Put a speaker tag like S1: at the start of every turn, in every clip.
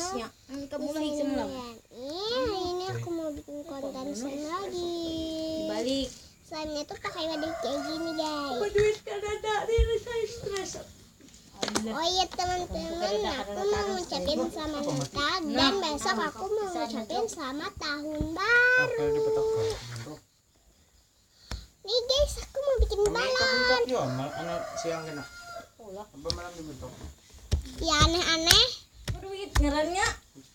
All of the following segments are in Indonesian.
S1: Masnya. Kamu lagi semalam.
S2: Hari ini aku mau bikin konten slime lagi.
S1: Dibalik.
S2: Slime-nya tuh pakai wadah kayak gini, guys.
S3: Duit kan ada, ini saya stres.
S2: Oh iya teman-teman, aku mau ngucapin selamat Natal dan besok aku mau ngucapin selamat tahun baru. Nih guys, aku mau bikin balon.
S4: Siang kena. Apa malam dibentuk?
S2: Ya aneh-aneh.
S1: Duit ngarannya.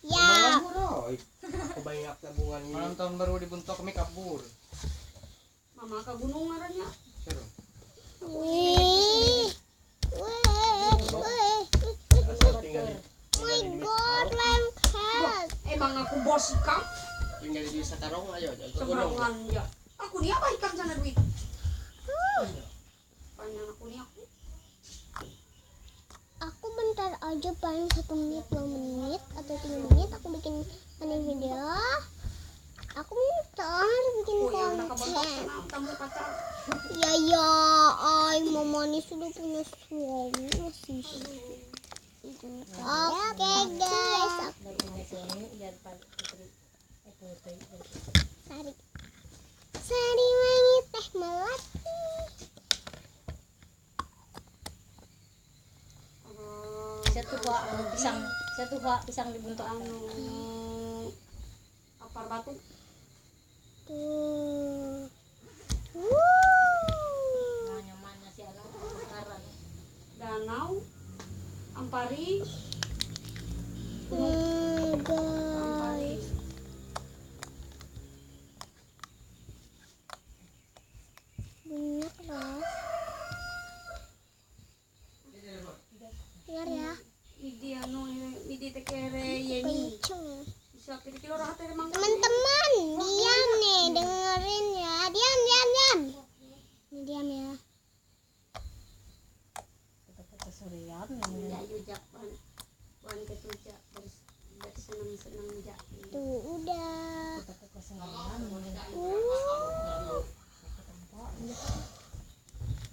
S2: Ya.
S4: Kebanyak tabungan malam tahun baru dibentuk kami kabur.
S3: Mama ke gunung ngarannya.
S4: Seru.
S2: Wih. My God, lengket.
S3: Emang aku bos ikan?
S4: Tinggal di Sakarong aja ke gunung.
S3: Seberangan ya. Aku nih apa ikan sana duit? Panjang aku nih aku.
S2: Aku bentar aja paling 1 menit, 2 menit atau 3 menit aku bikin video. Aku bentar bikin konten.
S3: Tambah pacar.
S2: Ya, ay mama ini sudah punya suami masih. Oke guys, Sari wangi teh melati.
S1: Satu pak pisang dibentuk
S3: Anu apar batu.
S2: Tuh.
S1: Mana si anak sekarang.
S3: Danau Ampari.
S2: Guys. Banyak loh. Dengar ya.
S3: Idi anu idi tekere yeni.
S2: Kenceng.
S3: Bisa kira-kira orang hati emang.
S2: Teman-teman, diam nih, dengerin ya. Diam. Nih, diam ya.
S1: Kesurian.
S3: Ya yujak ban ketuja bersenang-senang jak.
S2: Tuh, udah.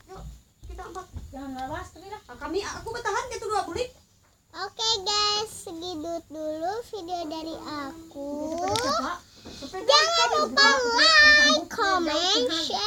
S3: Yuk, kita angkat.
S1: Jangan lawas tapi lah.
S3: Aku bertahan gitu 2 menit.
S2: Oke guys, segitu dulu video dari aku.
S3: Sepeda
S2: Jangan lupa like, comment, share.